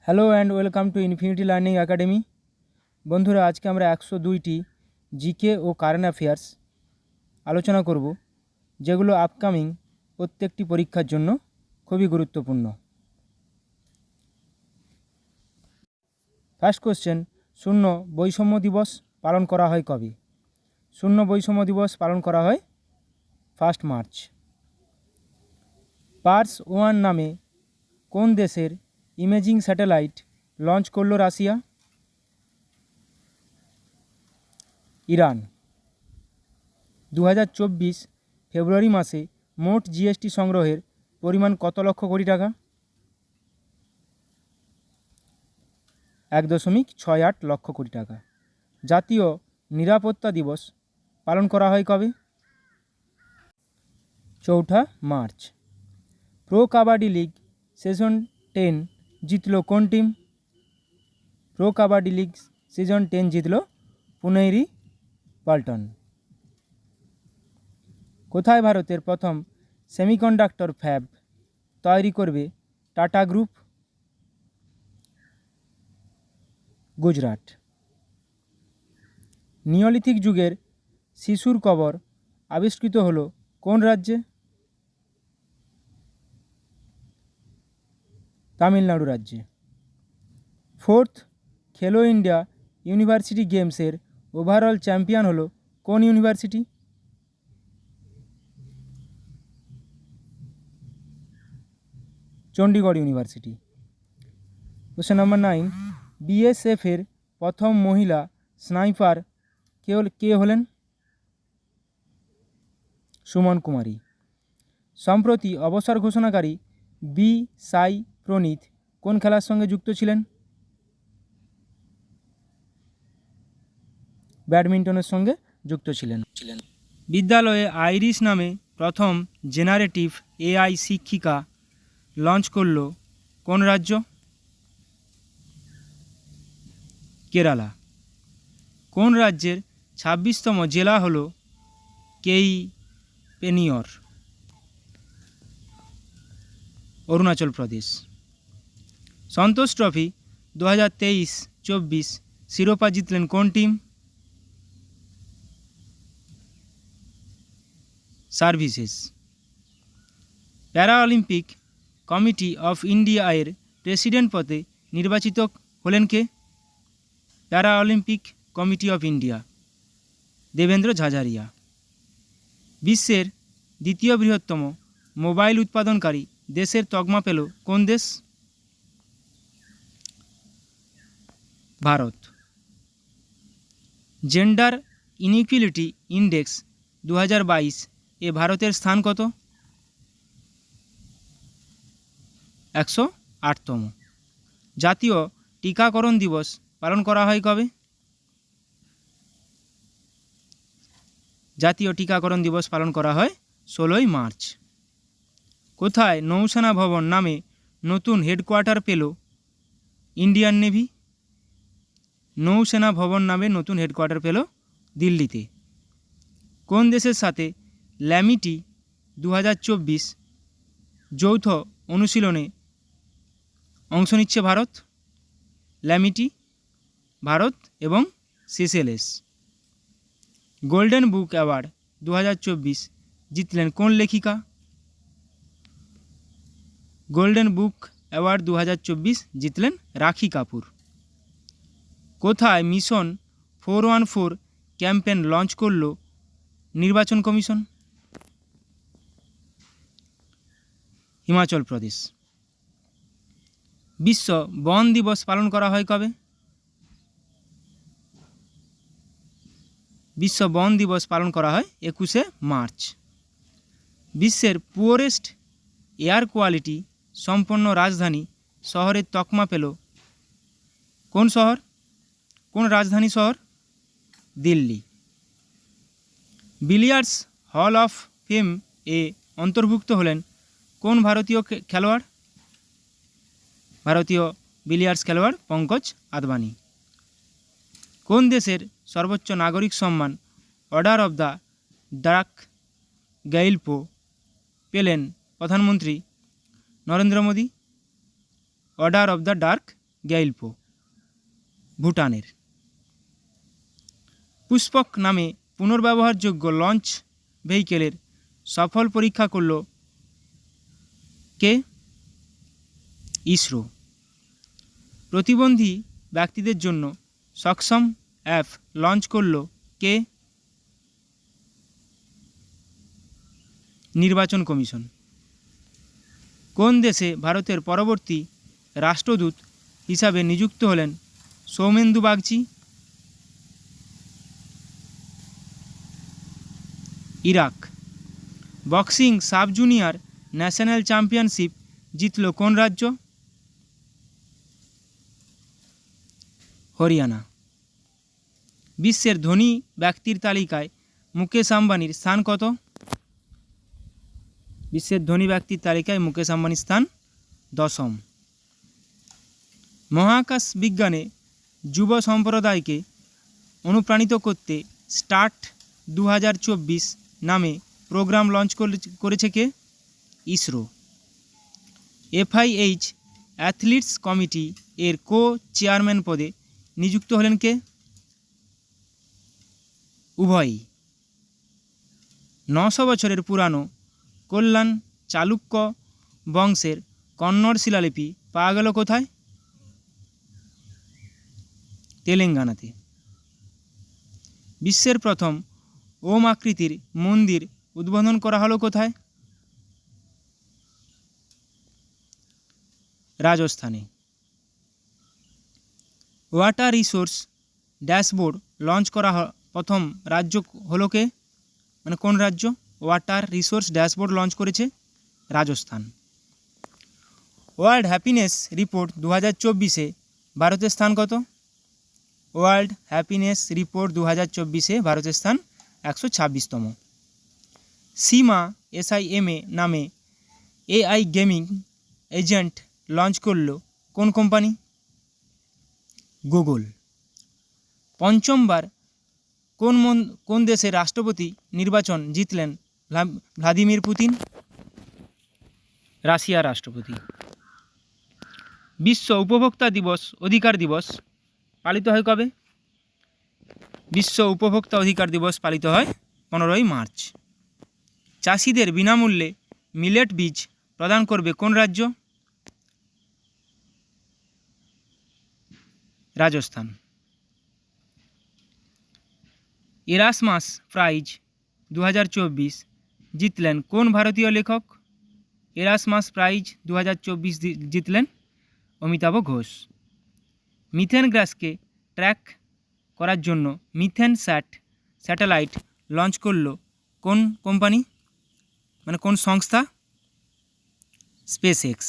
Hello and welcome to infinity learning academy. বন্ধুরা, আজকে আমরা 102টি জিকে ও কারেন্ট অ্যাফেয়ার্স আলোচনা করব, যেগুলো আপকামিং প্রত্যেকটি পরীক্ষার জন্য খুবই গুরুত্বপূর্ণ। ফার্স্ট কোশ্চেন, শূন্য বৈষম্য দিবস পালন করা হয় কবে? শূন্য বৈষম্য দিবস পালন করা হয় 1 মার্চ। পার্স 1 নামে কোন দেশের ইমেজিং স্যাটেলাইট লঞ্চ করল রাশিয়া? ইরান। 2024 ফেব্রুয়ারি মাসে মোট জিএসটি সংগ্রহের পরিমাণ কত লক্ষ কোটি টাকা? 1.68 লক্ষ কোটি টাকা। জাতীয় নিরাপত্তা দিবস পালন করা হয় কবে? 4 March. Pro kabaddi league season 10 জিতল কোন team? Pro kabaddi league season 10 জিতল পুনেরি পাল্টন। কোথায় ভারতের প্রথম সেমিকন্ডাক্টর ফ্যাব তৈরি করবে টাটা গ্রুপ? গুজরাট। নিওলিথিক যুগের শিশুর কবর আবিষ্কৃত হলো কোন রাজ্যে? তামিলনাড়ু রাজ্যে। 4th খেলো ইন্ডিয়া ইউনিভার্সিটি গেমসের ওভারঅল চ্যাম্পিয়ন হলো কোন university? Chandigarh university. Question number 9, বিএসএফের প্রথম মহিলা স্নাইপার কে হলেন? সুমন কুমারী। সম্প্রতি অবসর ঘোষণাকারী বি সাই প্রনীত কোন খেলার সঙ্গে যুক্ত ছিলেন? ব্যাডমিন্টনের সঙ্গে যুক্ত ছিলেন। বিদ্যালয়ে আইরিশ নামে প্রথম জেনারেটিভ এআই শিক্ষিকা লঞ্চ করল কোন রাজ্য? কেরালা। কোন রাজ্যের 26তম জেলা হলো পেনিয়র? অরুণাচল প্রদেশ। সন্তোষ ট্রফি 2023-24 শিরোপা জিতলেন কোন team? Services. Para Olympic committee of India এর প্রেসিডেন্ট পদে নির্বাচিত হলেন কে? Para Olympic committee of India, Devendra Jhajharia. বিশ্বের দ্বিতীয় বৃহত্তম মোবাইল উৎপাদনকারী দেশের তকমা পেল কোন দেশ? ভারত। জেন্ডার ইনইকুয়ালিটি ইন্ডেক্স 2022 এ ভারতের স্থান কত? 108তম। জাতীয় টিকাকরণ দিবস পালন করা হয় কবে? জাতীয় টিকাকরণ দিবস পালন করা হয় 16 মার্চ। কোথায় নৌসেনা ভবন নামে নতুন হেডকোয়ার্টার পেল ইন্ডিয়ান নেভি? নৌসেনা ভবন নামে নতুন হেডকোয়ার্টার পেল দিল্লিতে। কোন দেশের সাথে ল্যামিটি 2024 যৌথ অনুশীলনে অংশ নিচ্ছে ভারত? ল্যামিটি ভারত এবং সিসেলেস। গোল্ডেন বুক অ্যাওয়ার্ড 2024 জিতলেন কোন লেখিকা? গোল্ডেন বুক অ্যাওয়ার্ড 2024 জিতলেন রাখি কাপুর। কোথায় মিশন 414 ক্যাম্পেন লঞ্চ করল নির্বাচন কমিশন? হিমাচল প্রদেশ। বিশ্ব বন দিবস পালন করা হয় কবে? বিশ্ব বন দিবস পালন করা হয় 21 মার্চ। বিশ্বের পুয়ারেস্ট এয়ার কোয়ালিটি সম্পন্ন রাজধানী শহরের তকমা পেল কোন শহর? কোন রাজধানী শহর? Delhi. Billiards hall of fame এ অন্তর্ভুক্ত হলেন কোন ভারতীয় খেলোয়াড়? ভারতীয় বিলিয়ার্ডস খেলোয়াড় পঙ্কজ আদবানি। কোন দেশের সর্বোচ্চ নাগরিক সম্মান order of the Druk Gyalpo পেলেন প্রধানমন্ত্রী Narendra Modi? Order of the Druk Gyalpo ভুটানের। পুষ্পক নামে পুনর্ব্যবহারযোগ্য লঞ্চ ভেহিকেলের সফল পরীক্ষা করল কে? ইসরো। প্রতিবন্ধী ব্যক্তিদের জন্য সক্ষম অ্যাপ লঞ্চ করল কে? নির্বাচন কমিশন। কোন দেশে ভারতের পরবর্তী রাষ্ট্রদূত হিসাবে নিযুক্ত হলেন Soumendu Bagchi? Iraq. Boxing sub junior national championship জিতল কোন রাজ্য? হরিয়ানা। বিশ্বের ধনী ব্যক্তির তালিকায় মুকেশ আম্বানির স্থান কত? বিশ্বের ধনী ব্যক্তির তালিকায় মুকেশ আম্বানির স্থান 10ম। মহাকাশ বিজ্ঞানে যুব সম্প্রদায়কে অনুপ্রাণিত করতে স্টার্ট 2024 নামে প্রোগ্রাম লঞ্চ করেছে কে? ইসরো। FIH অ্যাথলিটস কমিটি এর কো চেয়ারম্যান পদে নিযুক্ত হলেন কে? উভয়ই। 900 বছরের পুরানো কল্যাণ চালুক্য বংশের কন্নড় শিলালিপি পাওয়া গেল কোথায়? তেলেঙ্গানাতে। বিশ্বের প্রথম ওম আকৃতির মন্দির উদ্বোধন করা হলো কোথায়? রাজস্থানে। ওয়াটার রিসোর্স ড্যাশবোর্ড লঞ্চ করা প্রথম রাজ্য হলো কে? মানে কোন রাজ্য ওয়াটার রিসোর্স ড্যাশবোর্ড লঞ্চ করেছে? রাজস্থান। ওয়ার্ল্ড হ্যাপিনেস রিপোর্ট 2024-এ ভারতের স্থান কত? ওয়ার্ল্ড হ্যাপিনেস রিপোর্ট 2024-এ ভারতের স্থান 126তম। সীমা SIMA নামে AI গেমিং এজেন্ট লঞ্চ করল কোন কোম্পানি? গুগল। পঞ্চমবার কোন দেশের রাষ্ট্রপতি নির্বাচন জিতলেন ভ্লাদিমির পুতিন? রাশিয়ার রাষ্ট্রপতি। বিশ্ব উপভোক্তা দিবস অধিকার দিবস পালিত হয় কবে? বিশ্ব উপভোক্তা অধিকার দিবস পালিত হয় 15ই মার্চ। চাষিদের বিনামূল্যে মিলেট বীজ প্রদান করবে কোন রাজ্য? রাজস্থান। এরাসমাস প্রাইজ 2024 জিতলেন কোন ভারতীয় লেখক? এরাসমাস প্রাইজ 2024 জিতলেন অমিতাভ ঘোষ। মিথেন গ্যাসকে ট্র্যাক করার জন্য মিথেন স্যাটেলাইট লঞ্চ করল কোন কোম্পানি? মানে কোন সংস্থা? স্পেসএক্স।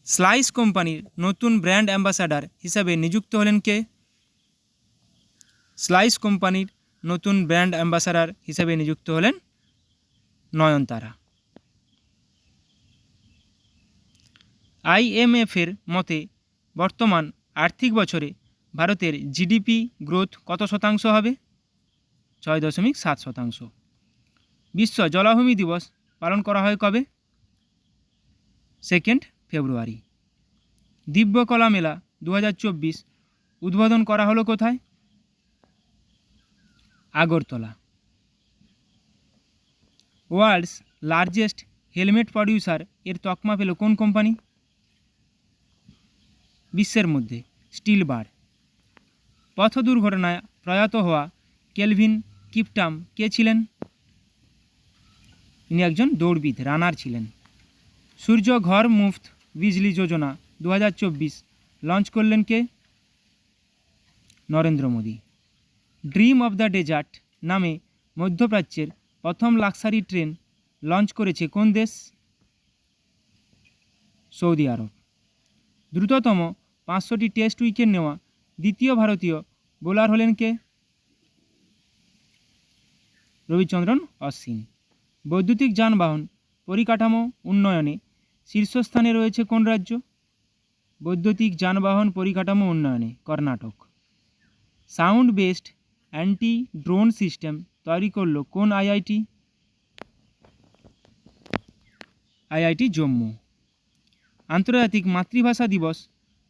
স্লাইস কোম্পানির নতুন ব্র্যান্ড অ্যাম্বাসাডার হিসাবে নিযুক্ত হলেন কে? স্লাইস কোম্পানির নতুন ব্র্যান্ড অ্যাম্বাসাডার হিসাবে নিযুক্ত হলেন নয়নতারা। IMF-এর মতে বর্তমান আর্থিক বছরে ভারতের GDP গ্রোথ কত শতাংশ হবে? 6.7%। বিশ্ব জলাভূমি দিবস পালন করা হয় কবে? 2 ফেব্রুয়ারি। দিব্যকলা মেলা 2024 উদ্বোধন করা হলো কোথায়? Agartala. World's largest helmet producer এর তকমা পেল কোন কোম্পানি? বিশ্বের মধ্যে স্টিল বার। পথ দুর্ঘটনায় প্রয়াত হওয়া কেলভিন কিপটাম কে ছিলেন? তিনি একজন দৌড়বিদ রানার ছিলেন। সূর্য ঘর মুফত বিজলি যোজনা 2024 লঞ্চ করলেন কে? Narendra Modi. Dream of the desert নামে মধ্যপ্রাচ্যের প্রথম লাক্সারি ট্রেন লঞ্চ করেছে কোন দেশ? Saudi Arab. দ্রুততম 500টি টেস্ট উইকেট নেওয়া দ্বিতীয় ভারতীয় বোলার হলেন কে? রবিচন্দ্রন অশ্বিন। বৈদ্যুতিক যানবাহন পরিকাঠামো উন্নয়নে শীর্ষস্থানে রয়েছে কোন রাজ্য? বৈদ্যুতিক যানবাহন পরিকাঠামো উন্নয়নে Karnataka. Sound based anti drone system তৈরি করল কোন IIT? IIT জম্মু। আন্তর্জাতিক মাতৃভাষা দিবস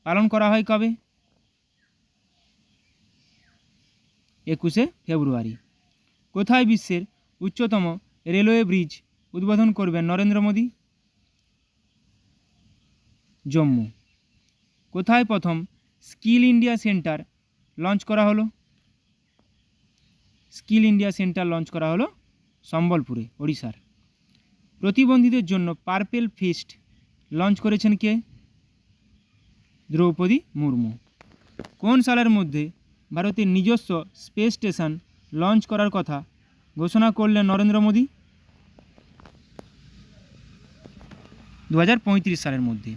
পালন করা হয় কবে? 21শে ফেব্রুয়ারি। কোথায় বিশ্বের উচ্চতম রেলওয়ে ব্রিজ উদ্বোধন করবেন নরেন্দ্র মোদী? জম্মু। কোথায় প্রথম স্কিল ইন্ডিয়া সেন্টার লঞ্চ করা হলো? স্কিল ইন্ডিয়া সেন্টার লঞ্চ করা হলো সম্বলপুরে, ওড়িশার। প্রতিবন্ধীদের জন্য পার্পেল ফিস্ট লঞ্চ করেছেন কে? দ্রৌপদী মুর্মু। কোন সালের মধ্যে ভারতের নিজস্ব স্পেস স্টেশন লঞ্চ করার কথা ঘোষণা করলেন নরেন্দ্র মোদী? 2035 সালের মধ্যে।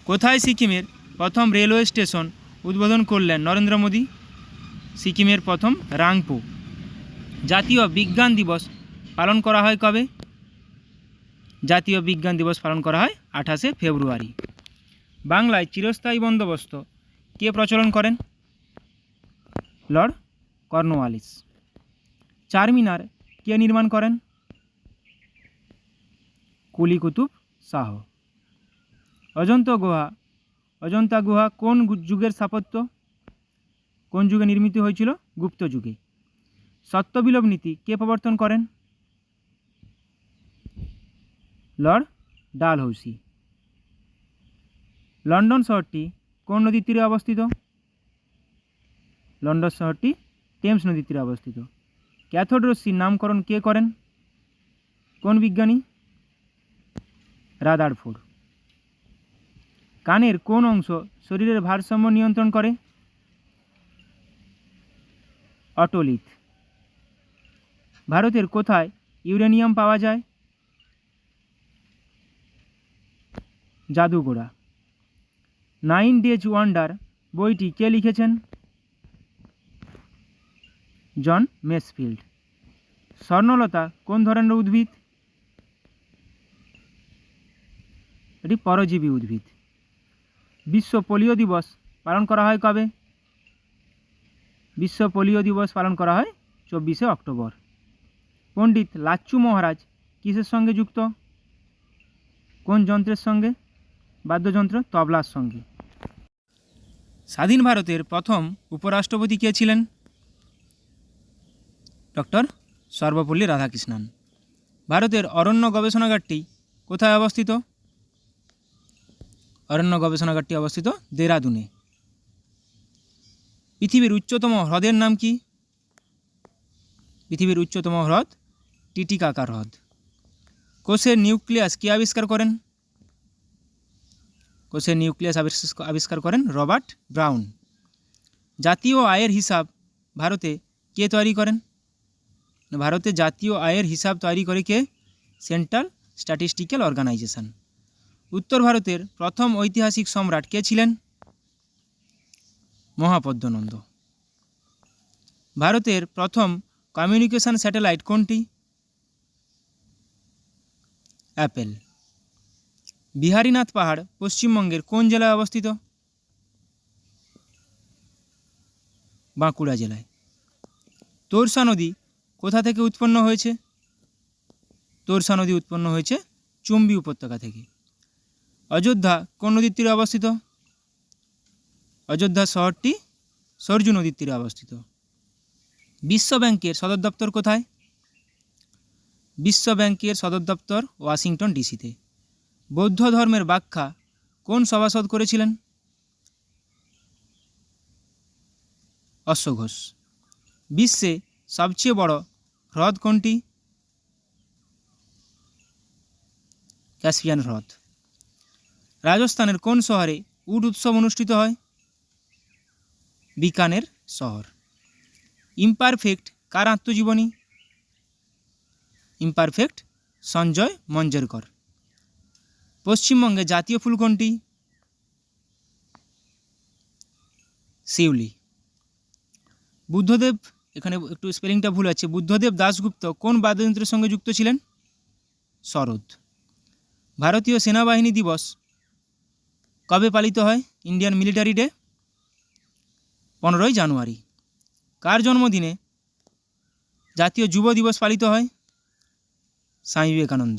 কোথায় সিকিমের প্রথম রেলওয়ে স্টেশন উদ্বোধন করলেন নরেন্দ্র মোদী? সিকিমের প্রথম রাংপো। জাতীয় বিজ্ঞান দিবস পালন করা হয় কবে? জাতীয় বিজ্ঞান দিবস পালন করা হয় 28শে ফেব্রুয়ারি। বাংলায় চিরস্থায়ী বন্দোবস্ত কে প্রচলন করেন? Lord Cornwallis. চারমিনার কে নির্মাণ করেন? কুলি কুতুব শাহ। অজন্তা গুহা কোন যুগের স্থাপত্য? কোন যুগে নির্মিত হয়েছিল? গুপ্ত যুগে। সত্যবিলোপ নীতি কে প্রবর্তন করেন? লর্ড ডালহৌসি। লন্ডন শহরটি কোন নদীর তীরে অবস্থিত? লন্ডন শহরটি টেমস নদীর তীরে অবস্থিত। ক্যাথোড রশ্মির নামকরণ কে করেন? কোন বিজ্ঞানী? রাদারফোর্ড। কানের কোন অংশ শরীরের ভারসাম্য নিয়ন্ত্রণ করে? অটোলিথ। ভারতের কোথায় ইউরেনিয়াম পাওয়া যায়? জাদুগোড়া। 9 ডেজ ওয়ান্ডার বইটি কে লিখেছেন? জন মেসফিল্ড। স্বর্ণলতা কোন ধরনের উদ্ভিদ? এটি পরজীবী উদ্ভিদ। বিশ্ব পোলিও দিবস পালন করা হয় কবে? বিশ্ব পোলিও দিবস পালন করা হয় 24শে অক্টোবর। পণ্ডিত লাচ্ছু মহারাজ কিসের সঙ্গে যুক্ত? কোন যন্ত্রের সঙ্গে? বাদ্যযন্ত্র তবলার সঙ্গে। স্বাধীন ভারতের প্রথম উপরাষ্ট্রপতি কে ছিলেন? ডক্টর সর্বপল্লী রাধাকৃষ্ণন। ভারতের অরণ্য গবেষণাগারটি কোথায় অবস্থিত? অরণ্য গবেষণাগারটি অবস্থিত দেরাদুনে। পৃথিবীর উচ্চতম হ্রদের নাম কি? পৃথিবীর উচ্চতম হ্রদ টিটিকাকা হ্রদ। কোষের নিউক্লিয়াস কে আবিষ্কার করেন? কোষের নিউক্লিয়াস আবিষ্কার করেন রবার্ট ব্রাউন। জাতীয় আয়ের হিসাব ভারতে কে তৈরি করেন? ভারতে জাতীয় আয়ের হিসাব তৈরি করে কে? Central statistical organisation. উত্তর ভারতের প্রথম ঐতিহাসিক সম্রাট কে ছিলেন? মহাপদ্মনন্দ। ভারতের প্রথম কমিউনিকেশন স্যাটেলাইট কোনটি? অ্যাপেল। বিহারীনাথ পাহাড় পশ্চিমবঙ্গের কোন জেলায় অবস্থিত? বাঁকুড়া জেলায়। তোরসা নদী কোথা থেকে উৎপন্ন হয়েছে? তোরসা নদী উৎপন্ন হয়েছে চুম্বী উপত্যকা থেকে। অযোধ্যা কোন নদীর তীরে অবস্থিত? অযোধ্যা শহরটি সরজু নদীর তীরে অবস্থিত। বিশ্ব ব্যাংকের সদর দপ্তর কোথায়? বিশ্ব ব্যাংকের সদর দপ্তর ওয়াশিংটন ডিসিতে। বৌদ্ধ ধর্মের ব্যাখ্যা কোন সভাসদ করেছিলেন? অশ্বঘোষ। বিশ্বে সবচেয়ে বড় হ্রদ কোনটি? ক্যাসপিয়ান হ্রদ। রাজস্থানের কোন শহরে উট উৎসব অনুষ্ঠিত হয়? বিকানের শহর। ইমপারফেক্ট কার আত্মজীবনী? ইমপারফেক্ট সঞ্জয় মঞ্জরেকর। পশ্চিমবঙ্গে জাতীয় ফুল কোনটি? শিউলি। বুদ্ধদেব, এখানে একটু স্পেলিংটা ভুল আছে, বুদ্ধদেব দাশগুপ্ত কোন বাদ্যযন্ত্রের সঙ্গে যুক্ত ছিলেন? সরোদ। ভারতীয় সেনাবাহিনী দিবস কবে পালিত হয়? ইন্ডিয়ান মিলিটারি ডে 15ই জানুয়ারি। কার জন্মদিনে জাতীয় যুব দিবস পালিত হয়? স্বামী বিবেকানন্দ।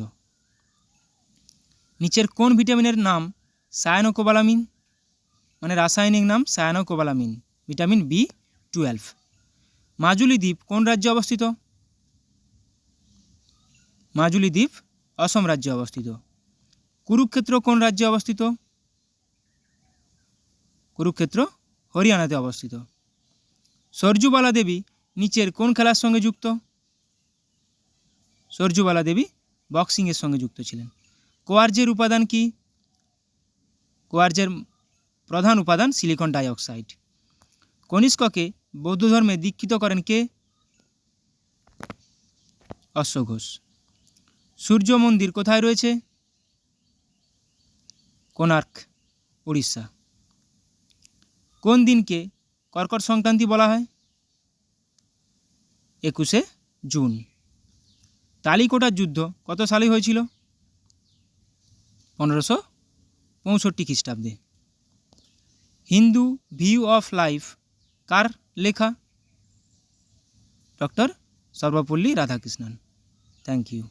নিচের কোন ভিটামিনের নাম সায়ানোকোবালামিন? মানে রাসায়নিক নাম সায়ানোকোবালামিন, ভিটামিন B12। মাজুলি দ্বীপ কোন রাজ্যে অবস্থিত? মাজুলি দ্বীপ অসম রাজ্যে অবস্থিত। কুরুক্ষেত্র কোন রাজ্যে অবস্থিত? কুরুক্ষেত্র হরিয়ানাতে অবস্থিত। সরজুবালা দেবী নিচের কোন খেলার সঙ্গে যুক্ত? সরজুবালা দেবী বক্সিংয়ের সঙ্গে যুক্ত ছিলেন। কোয়ার্জের উপাদান কি? কোয়ার্জের প্রধান উপাদান সিলিকন ডাইঅক্সাইড। কনিষ্ককে বৌদ্ধ ধর্মে দীক্ষিত করেন কে? অশ্বঘোষ। সূর্য মন্দির কোথায় রয়েছে? কোণার্ক, উড়িষ্যা। কোন দিনকে কর্কট সংক্রান্তি বলা হয়? 21শে জুন। তালিকোটার যুদ্ধ কত সালে হয়েছিল? 1565 খ্রিস্টাব্দে। হিন্দু ভিউ অফ লাইফ কার লেখা? Doctor Sarvepalli Radhakrishnan. Thank you.